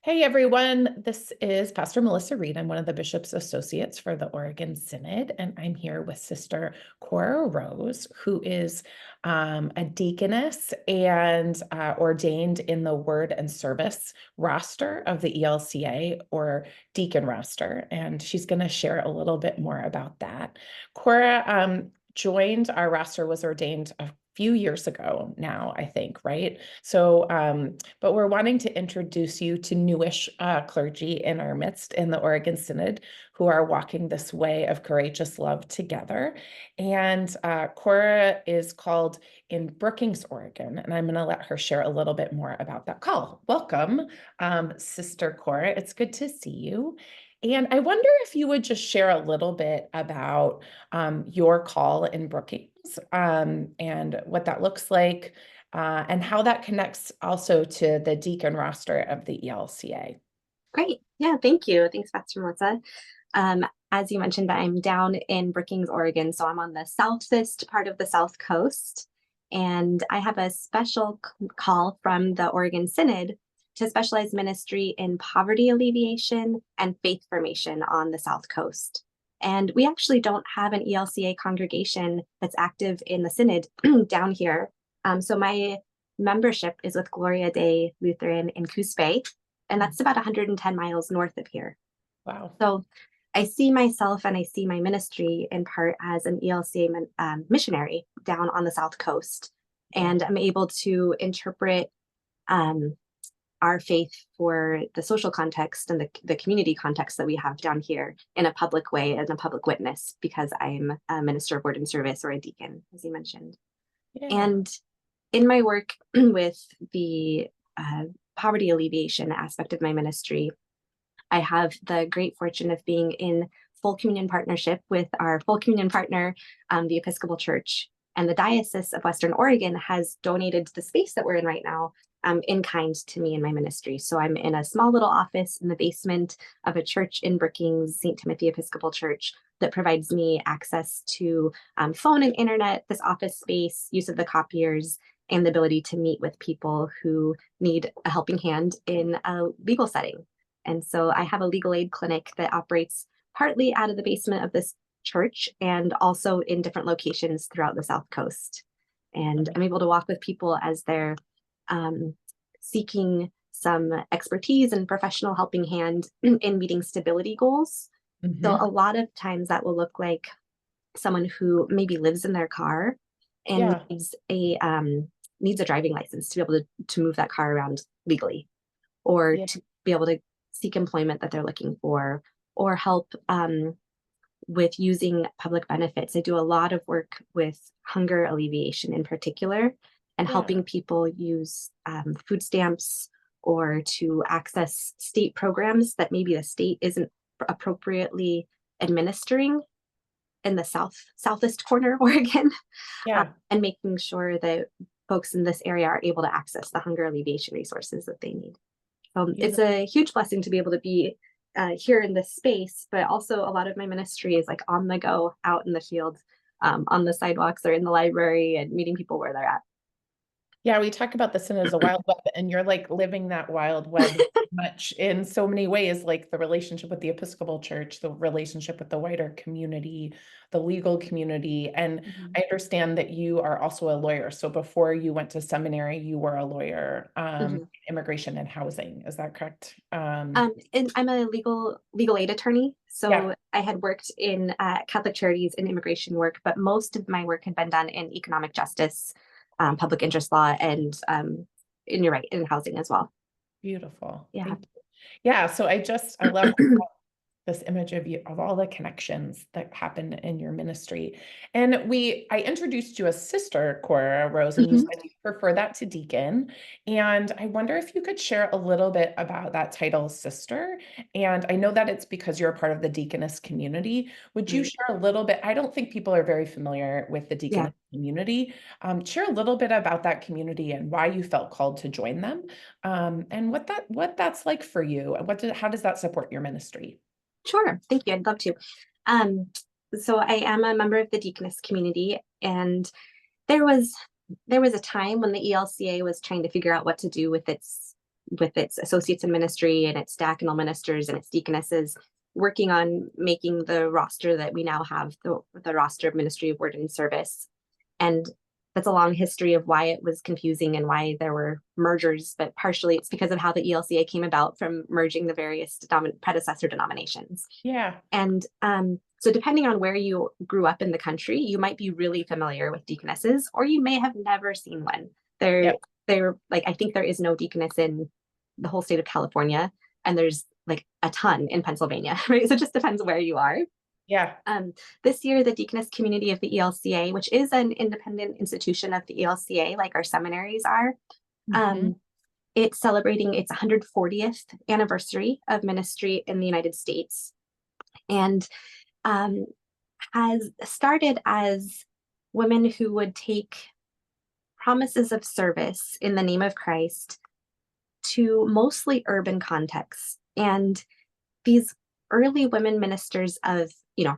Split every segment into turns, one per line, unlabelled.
Hey everyone, this is Pastor Melissa Reed. I'm one of the Bishop's Associates for the Oregon Synod, and I'm here with Sister Cora Rose, who is a deaconess and ordained in the Word and Service roster of the ELCA or Deacon roster. And she's going to share a little bit more about that. Cora joined our roster, was ordained a few years ago now, I think, right? So, but we're wanting to introduce you to newish clergy in our midst in the Oregon Synod who are walking this way of courageous love together. And Cora is called in Brookings, Oregon, and I'm going to let her share a little bit more about that call. Welcome, Sister Cora. It's good to see you. And I wonder if you would just share a little bit about your call in Brookings and what that looks like, and how that connects also to the deacon roster of the ELCA.
Great. Yeah, thank you. Thanks, Pastor Melissa. As you mentioned, I'm down in Brookings, Oregon, so I'm on the southest part of the South Coast. And I have a special call from the Oregon Synod to specialize ministry in poverty alleviation and faith formation on the South Coast. And we actually don't have an ELCA congregation that's active in the Synod down here. So my membership is with Gloria Dei Lutheran in Coos Bay, and that's about 110 miles north of here.
Wow.
So I see myself and I see my ministry in part as an ELCA missionary down on the South Coast.
Yeah.
And I'm able to interpret our faith for the social context and the community context that we have down here in a public way and a public witness because I'm a minister of word and service or a deacon, as you mentioned.
Yeah.
And in my work with the poverty alleviation aspect of my ministry, I have the great fortune of being in full communion partnership with our full communion partner, the Episcopal Church. And the Diocese of Western Oregon has donated the space that we're in right now in kind to me in my ministry. So I'm in a small little office in the basement of a church in Brookings, St. Timothy Episcopal Church, that provides me access to phone and internet, this office space, use of the copiers, and the ability to meet with people who need a helping hand in a legal setting. And so I have a legal aid clinic that operates partly out of the basement of this church and also in different locations throughout the South Coast. And I'm able to walk with people as they're seeking some expertise and professional helping hand in meeting stability goals. So a lot of times that will look like someone who maybe lives in their car and
Yeah.
needs a driving license to be able to move that car around legally, or
Yeah.
to be able to seek employment that they're looking for, or help with using public benefits. I do a lot of work with hunger alleviation in particular, and
Yeah.
helping people use food stamps or to access state programs that maybe the state isn't appropriately administering in the southest corner of Oregon,
Yeah.
and making sure that folks in this area are able to access the hunger alleviation resources that they need. It's
Beautiful.
a huge blessing to be able to be here in this space, but also a lot of my ministry is like on the go, out in the field, on the sidewalks or in the library and meeting people where they're at.
Yeah, we talk about the sin as a wild web, and you're like living that wild web much in so many ways, like the relationship with the Episcopal Church, the relationship with the wider community, the legal community. And
Mhm.
I understand that you are also a lawyer. So before you went to seminary, you were a lawyer,
Mhm.
immigration and housing. Is that correct?
And I'm a legal aid attorney,
Yeah.
so I had worked in Catholic Charities and immigration work, but most of my work had been done in economic justice, public interest law, and you're right, in housing as well.
Beautiful.
Yeah.
Thank you. Yeah. So I love this image of you of all the connections that happen in your ministry. And I introduced you as Sister Cora Rose, and you
Mhm.
said you prefer that to Deacon. And I wonder if you could share a little bit about that title, Sister. And I know that it's because you're a part of the Deaconess community. Would you
Right.
share a little bit? I don't think people are very familiar with the
Yeah.
Deaconess community. Share a little bit about that community and why you felt called to join them, and what that's like for you. How does that support your ministry?
Sure. Thank you. I'd love to. Um, so I am a member of the Deaconess community, and there was there was a time when the ELCA was trying to figure out what to do with its with its associates in ministry and its diaconal ministers and its deaconesses, working on making the roster that we now have, the roster of ministry of word and service. And that's a long history of why it was confusing and why there were mergers, but partially it's because of how the ELCA came about from merging the various predecessor denominations.
Yeah.
And so depending on where you grew up in the country, you might be really familiar with deaconesses, or you may have never seen one.
Yep.
They're like, I think there is no deaconess in the whole state of California, and there's like a ton in Pennsylvania, right? So it just depends where you are.
Yeah.
This year, the Deaconess community of the ELCA, which is an independent institution of the ELCA, like our seminaries are,
Mhm.
it's celebrating its 140th anniversary of ministry in the United States, and has started as women who would take promises of service in the name of Christ to mostly urban contexts. And these early women ministers of,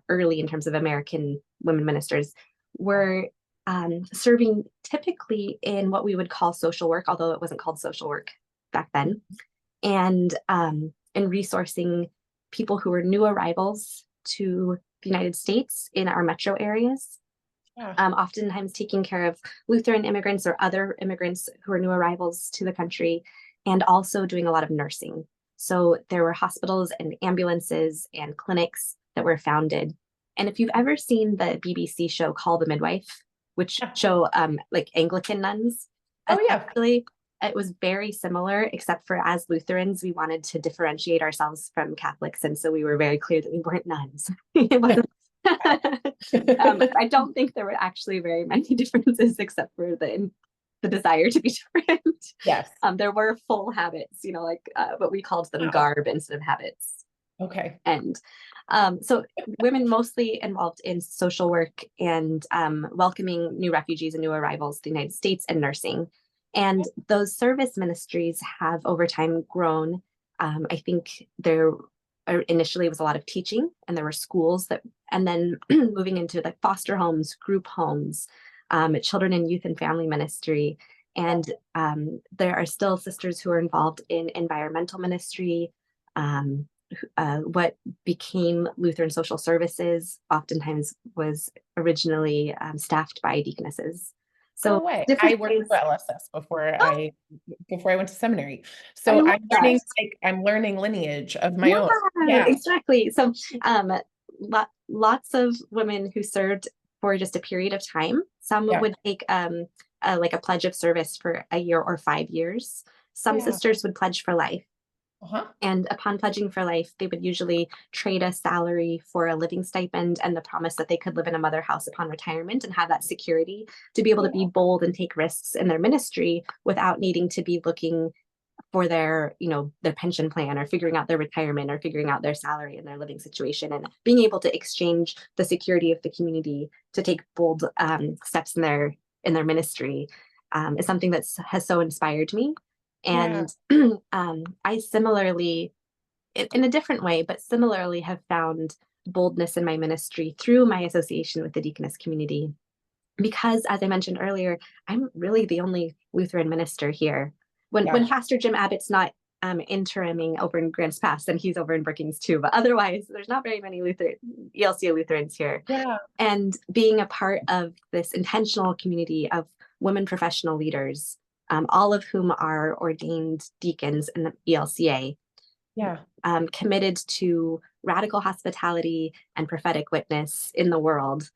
early in terms of American women ministers, were serving typically in what we would call social work, although it wasn't called social work back then, and in resourcing people who were new arrivals to the United States in our metro areas.
Yeah.
Oftentimes taking care of Lutheran immigrants or other immigrants who are new arrivals to the country, and also doing a lot of nursing. So there were hospitals and ambulances and clinics that were founded. And if you've ever seen the BBC show Call the Midwife, which
Yeah.
show like Anglican nuns,
Oh, yeah.
essentially it was very similar, except for as Lutherans, we wanted to differentiate ourselves from Catholics. And so we were very clear that we weren't nuns. It wasn't I don't think there were actually very many differences except for the desire to be different.
Yes.
There were full habits, but we called them
Wow.
garb instead of habits.
Okay.
And so women mostly involved in social work and welcoming new refugees and new arrivals to the United States, and nursing. And those service ministries have over time grown. I think there initially was a lot of teaching, and there were schools and then moving into like foster homes, group homes, children and youth and family ministry. And there are still sisters who are involved in environmental ministry. What became Lutheran Social Services oftentimes was originally staffed by deaconesses.
No
So
way. I
different
worked
ways.
for LSS
Oh,
before I went to seminary.
I
So
love that.
I'm learning lineage of my
Yeah,
own. Yeah.
exactly. So lots of women who served for just a period of time. Some
Yeah.
would take like a pledge of service for a year or 5 years. Some
Yeah.
sisters would pledge for life.
Uh-huh.
And upon pledging for life, they would usually trade a salary for a living stipend and the promise that they could live in a mother house upon retirement and have that security to be able to be bold and take risks in their ministry without needing to be looking for their pension plan, or figuring out their retirement, or figuring out their salary and their living situation, and being able to exchange the security of the community to take bold steps in their ministry is something that has so inspired me.
Yeah.
And I similarly, in a different way, but similarly have found boldness in my ministry through my association with the Deaconess community. Because, as I mentioned earlier, I'm really the only Lutheran minister here. When
Yeah.
Pastor Jim Abbott's not interiming over in Grants Pass, then he's over in Brookings too. But otherwise, there's not very many ELCA Lutherans here.
Yeah.
And being a part of this intentional community of women professional leaders, all of whom are ordained deacons in the ELCA,
Yeah.
committed to radical hospitality and prophetic witness in the world,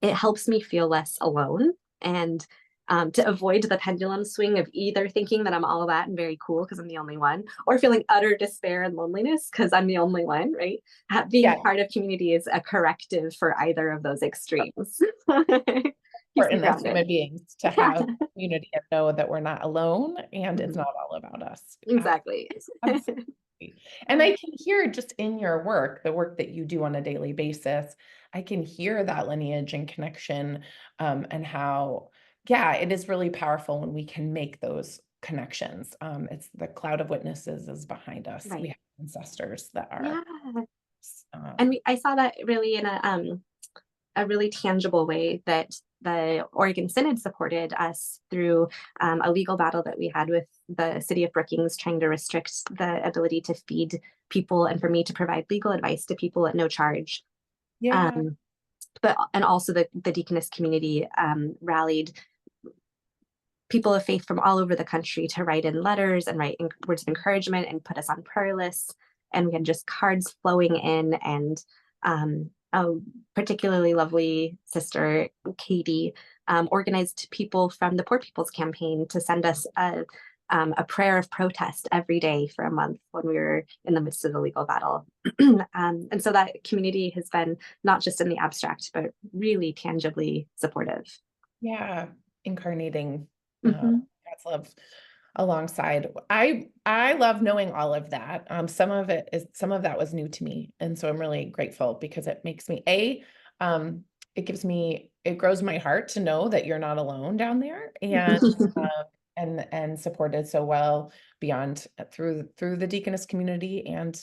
it helps me feel less alone, and to avoid the pendulum swing of either thinking that I'm all that and very cool because I'm the only one, or feeling utter despair and loneliness because I'm the only one, right? Being
Yeah.
part of community is a corrective for either of those extremes. Keeps me
Important as
grounded.
human beings to
Yeah,
have community and know that we're not alone and it's
mhm,
not all about us.
exactly.
Absolutely. And I can hear just in your work, the work that you do on a daily basis, I can hear that lineage and connection, and how, yeah, it is really powerful when we can make those connections. It's the cloud of witnesses is behind us. We
Right.
have ancestors that are,
Yeah.
um,
And I saw that really in a really tangible way, that the Oregon Synod supported us through a legal battle that we had with the city of Brookings trying to restrict the ability to feed people and for me to provide legal advice to people at no charge.
Yeah.
And also the deaconess community rallied people of faith from all over the country to write in letters and write in words of encouragement and put us on prayer lists. And we had just cards flowing in, and a particularly lovely sister, Katie, organized people from the Poor People's Campaign to send us a prayer of protest every day for a month when we were in the midst of the legal battle. And so that community has been not just in the abstract, but really tangibly supportive.
Yeah. Incarnating
Mhm.
God's love alongside. I love knowing all of that. Some of that was new to me. And so I'm really grateful because it makes me it grows my heart to know that you're not alone down there and supported so well beyond through the deaconess community and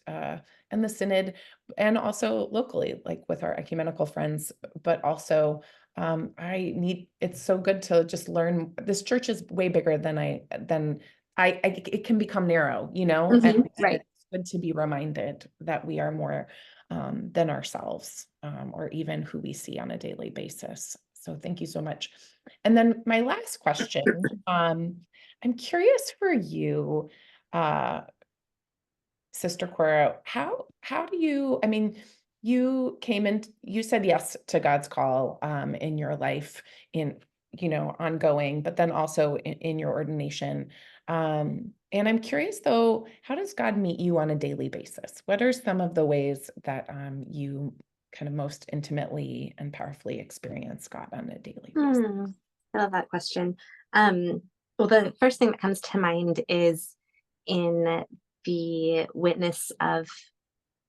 the synod, and also locally, like with our ecumenical friends, but also it's so good to just learn. This church is way bigger than it can become narrow, and
Right.
it's good to be reminded that we are more than ourselves, or even who we see on a daily basis. So thank you so much. And then my last question, I'm curious for you, uh, Sister Cora, how do you, I mean, you said yes to God's call in your life, in ongoing, but then also in your ordination. And I'm curious though, how does God meet you on a daily basis? What are some of the ways that you kind of most intimately and powerfully experience God on a daily basis?
Hmm. I love that question. Um, well, the first thing that comes to mind is in the witness of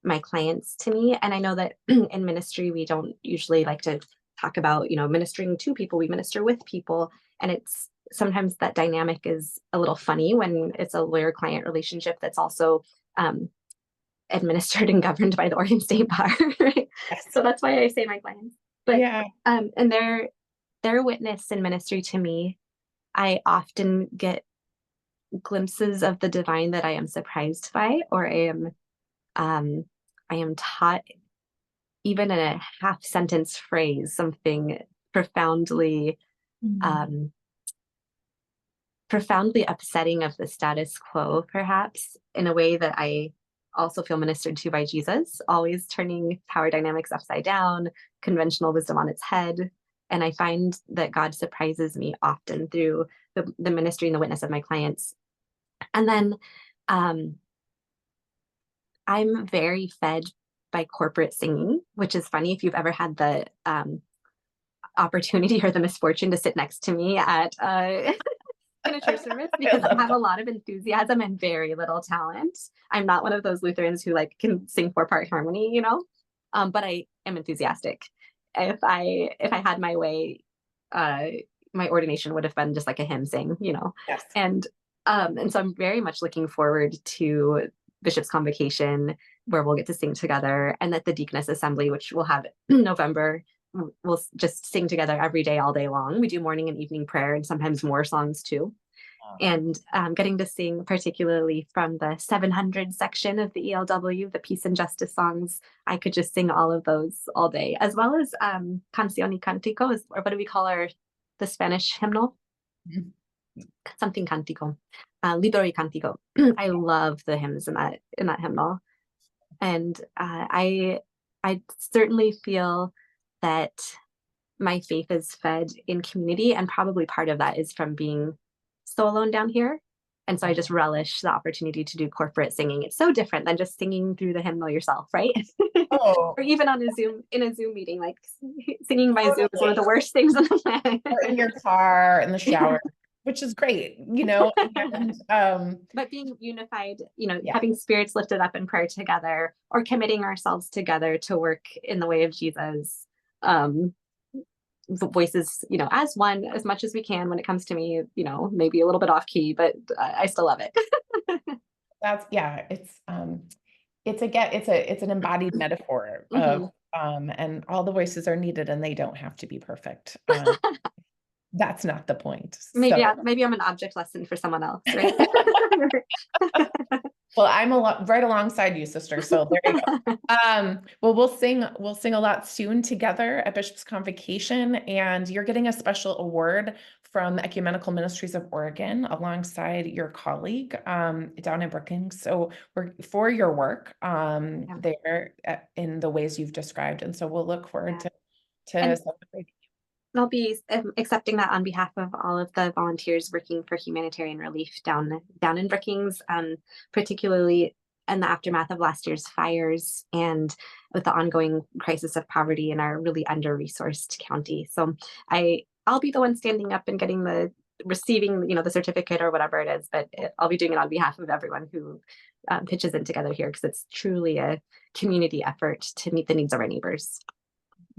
my clients to me. And I know that in ministry, we don't usually like to talk about, ministering to people, we minister with people. And it's sometimes that dynamic is a little funny when it's a lawyer client relationship that's also um, administered and governed by the Oregon State Bar. Right?
Yes.
So that's why I say my clients. But
Yeah.
and their witness and ministry to me, I often get glimpses of the divine that I am surprised by, or um, I am taught even in a half sentence phrase something profoundly
Mm.
um, profoundly upsetting of the status quo, perhaps in a way that I also feel ministered to by Jesus, always turning power dynamics upside down, conventional wisdom on its head. And I find that God surprises me often through the ministry and the witness of my clients. And then um, I'm very fed by corporate singing, which is funny if you've ever had the opportunity or the misfortune to sit next to me at in a church service,
I
because I
love
have a lot of enthusiasm and very little talent. I'm not one of those Lutherans who like can sing 4-part harmony. But I am enthusiastic. If I had my way, uh, my ordination would have been just like a hymn sing.
Yes.
And and so I'm very much looking forward to Bishop's Convocation, where we'll get to sing together, and at the Deaconess Assembly, which we'll have in November. We'll just sing together every day, all day long. We do morning and evening prayer and sometimes more songs too. And getting to sing, particularly from the 700 section of the ELW, the Peace and Justice songs, I could just sing all of those all day, as well as Canción y Cántico, or what do we call the Spanish hymnal?
Mhm.
Something Cántico, Libro y Cántico. I love the hymns in that hymnal, and I certainly feel that my faith is fed in community, and probably part of that is from being so alone down here. And so I just relish the opportunity to do corporate singing. It's so different than just singing through the hymnal yourself, right?
Oh,
Or even on a Zoom meeting, like singing by Zoom is one of
totally.
the worst things on the
Or in
planet.
your car, in the shower, which is great, and
But being unified,
yeah,
having spirits lifted up in prayer together, or committing ourselves together to work in the way of Jesus. Um, Voices, as one, as much as we can when it comes to me, maybe a little bit off key, but I still love it.
yeah, it's an embodied metaphor of
Hmm.
And all the voices are needed and they don't have to be perfect. That's not the point.
Maybe,
So
maybe I'm an object lesson for someone else, right?
well, I'm a lot right alongside you, sister. So there you go. Well, we'll sing a lot soon together at Bishop's Convocation, and you're getting a special award from the Ecumenical Ministries of Oregon alongside your colleague down in Brookings. So we're for your work
Yeah,
there in the ways you've described. And so we'll look forward
yeah.
to
And
celebrating.
I'll be accepting that on behalf of all of the volunteers working for humanitarian relief down in Brookings, particularly in the aftermath of last year's fires and with the ongoing crisis of poverty in our really under-resourced county. So I'll be the one standing up and getting the receiving, the certificate or whatever it is, but I'll be doing it on behalf of everyone who pitches in together here because it's truly a community effort to meet the needs of our neighbors.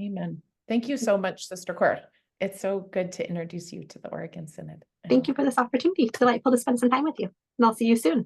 Amen. Thank you so much, Sister Cora. It's so good to introduce you to the Oregon Synod.
Thank you for this opportunity. It's delightful to spend some time with you, and I'll see you soon.